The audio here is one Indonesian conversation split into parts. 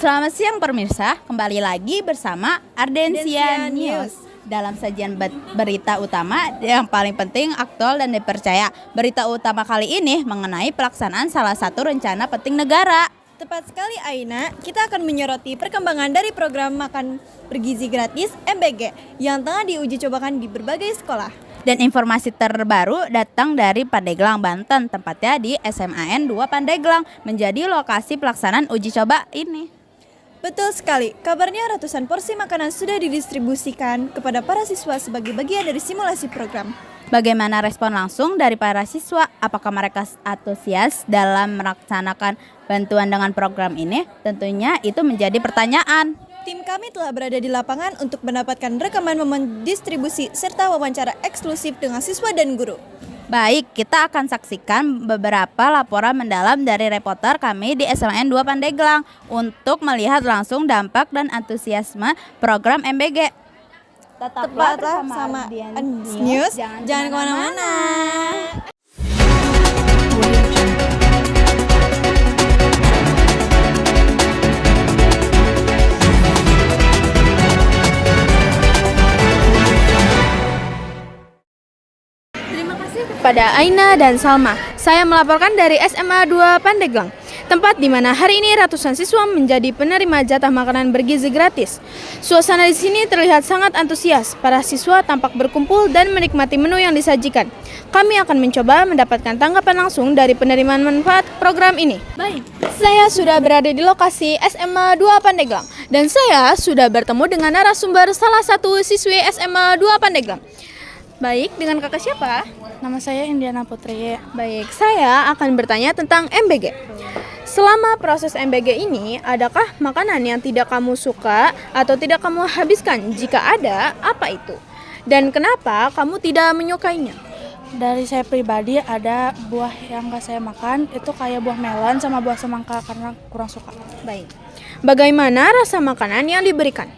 Selamat siang pemirsa, kembali lagi bersama Ardensia News. Dalam sajian berita utama yang paling penting, aktual dan dipercaya. Berita utama kali ini mengenai pelaksanaan salah satu rencana penting negara. Tepat sekali Aina, kita akan menyoroti perkembangan dari program makan bergizi gratis MBG yang tengah diuji cobakan di berbagai sekolah. Dan informasi terbaru datang dari Pandeglang, Banten, tempatnya di SMAN 2 Pandeglang, menjadi lokasi pelaksanaan uji coba ini. Betul sekali, kabarnya ratusan porsi makanan sudah didistribusikan kepada para siswa sebagai bagian dari simulasi program. Bagaimana respon langsung dari para siswa? Apakah mereka antusias dalam melaksanakan bantuan dengan program ini? Tentunya itu menjadi pertanyaan. Tim kami telah berada di lapangan untuk mendapatkan rekaman momen distribusi serta wawancara eksklusif dengan siswa dan guru. Baik, kita akan saksikan beberapa laporan mendalam dari reporter kami di SMAN 2 Pandeglang untuk melihat langsung dampak dan antusiasme program MBG. Tetaplah bersama News, jangan kemana-mana. Pada Aina dan Salma, saya melaporkan dari SMA 2 Pandeglang, tempat di mana hari ini ratusan siswa menjadi penerima jatah makanan bergizi gratis. Suasana di sini terlihat sangat antusias. Para siswa tampak berkumpul dan menikmati menu yang disajikan. Kami akan mencoba mendapatkan tanggapan langsung dari penerimaan manfaat program ini. Baik, saya sudah berada di lokasi SMA 2 Pandeglang dan saya sudah bertemu dengan narasumber salah satu siswi SMA 2 Pandeglang. Baik, dengan kakak siapa? Nama saya Indiana Putri. Baik, saya akan bertanya tentang MBG. Selama proses MBG ini, adakah makanan yang tidak kamu suka atau tidak kamu habiskan? Jika ada, apa itu? Dan kenapa kamu tidak menyukainya? Dari saya pribadi ada buah yang gak saya makan, itu kayak buah melon sama buah semangka karena kurang suka. Baik. Bagaimana rasa makanan yang diberikan?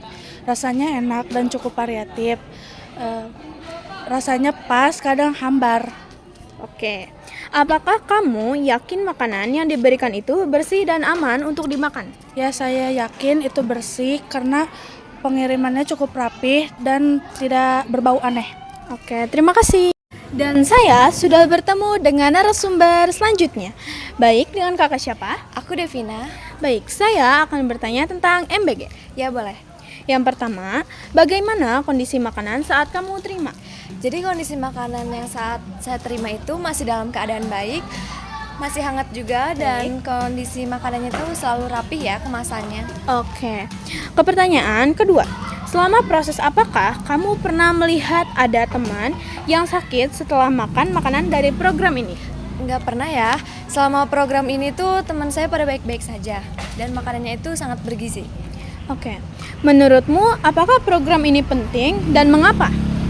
Rasanya enak dan cukup variatif. Rasanya pas, kadang hambar. Oke. Apakah kamu yakin makanan yang diberikan itu bersih dan aman untuk dimakan? Ya, saya yakin itu bersih karena pengirimannya cukup rapih dan tidak berbau aneh. Oke, terima kasih. Dan saya sudah bertemu dengan narasumber selanjutnya. Baik, dengan kakak siapa? Aku Devina. Baik, saya akan bertanya tentang MBG. Ya boleh. Yang pertama, bagaimana kondisi makanan saat kamu terima? Jadi kondisi makanan yang saat saya terima itu masih dalam keadaan baik, masih hangat juga, dan kondisi makanannya itu selalu rapi ya kemasannya. Oke. Ke pertanyaan kedua, selama proses apakah kamu pernah melihat ada teman yang sakit setelah makan makanan dari program ini? Nggak pernah ya, selama program ini tuh teman saya pada baik-baik saja, dan makanannya itu sangat bergizi. Oke. Menurutmu apakah program ini penting dan mengapa?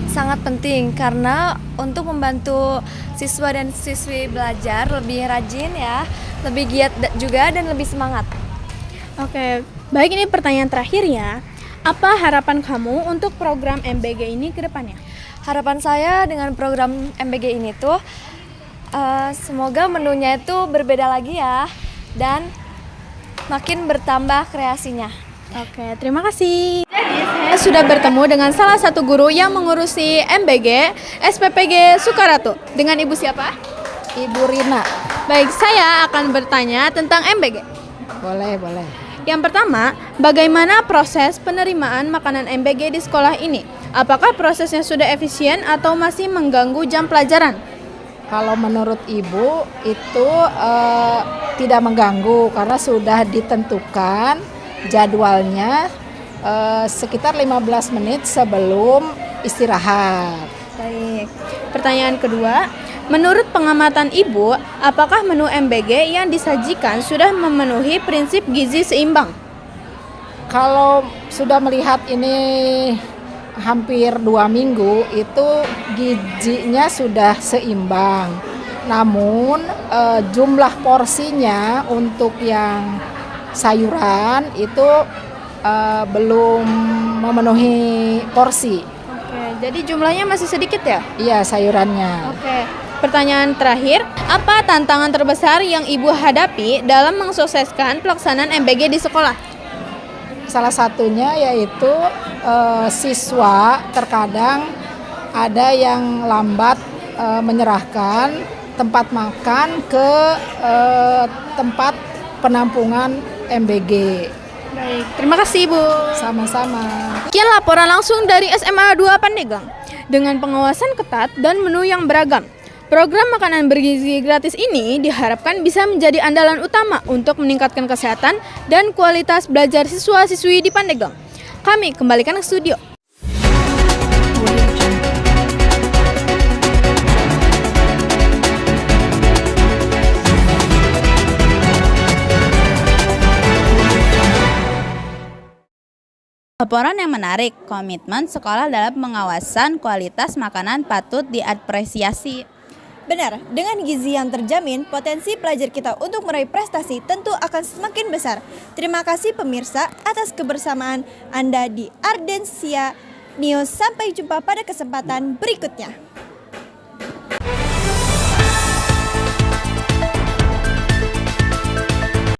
Sangat penting karena untuk membantu siswa dan siswi belajar lebih rajin ya, lebih giat juga dan lebih semangat. Oke, baik, ini pertanyaan terakhir ya. Apa harapan kamu untuk program MBG ini ke depannya? Harapan saya dengan program MBG ini tuh semoga menunya itu berbeda lagi ya dan makin bertambah kreasinya. Oke, terima kasih. Jadi saya sudah bertemu dengan salah satu guru yang mengurusi MBG SPPG Sukaratu. Dengan ibu siapa? Ibu Rina. Baik, saya akan bertanya tentang MBG. Boleh. Yang pertama, bagaimana proses penerimaan makanan MBG di sekolah ini? Apakah prosesnya sudah efisien atau masih mengganggu jam pelajaran? Kalau menurut Ibu itu tidak mengganggu karena sudah ditentukan jadwalnya sekitar 15 menit sebelum istirahat. Baik. Pertanyaan kedua, menurut pengamatan Ibu, apakah menu MBG yang disajikan sudah memenuhi prinsip gizi seimbang? Kalau sudah melihat ini hampir 2 minggu, itu gizinya sudah seimbang. Namun jumlah porsinya untuk yang sayuran itu belum memenuhi porsi. Oke, jadi jumlahnya masih sedikit ya? Iya, sayurannya. Oke. Pertanyaan terakhir, apa tantangan terbesar yang Ibu hadapi dalam mensukseskan pelaksanaan MBG di sekolah? salah satunya yaitu siswa terkadang ada yang lambat menyerahkan tempat makan ke tempat penampungan MBG. Baik, terima kasih Ibu. Sama-sama. Sekian laporan langsung dari SMA 2 Pandeglang. Dengan pengawasan ketat dan menu yang beragam, program makanan bergizi gratis ini diharapkan bisa menjadi andalan utama untuk meningkatkan kesehatan dan kualitas belajar siswa-siswi di Pandeglang. Kami kembalikan ke studio. Laporan yang menarik, komitmen sekolah dalam pengawasan kualitas makanan patut diapresiasi. Benar, dengan gizi yang terjamin, potensi pelajar kita untuk meraih prestasi tentu akan semakin besar. Terima kasih pemirsa atas kebersamaan Anda di Ardensia News. Sampai jumpa pada kesempatan berikutnya.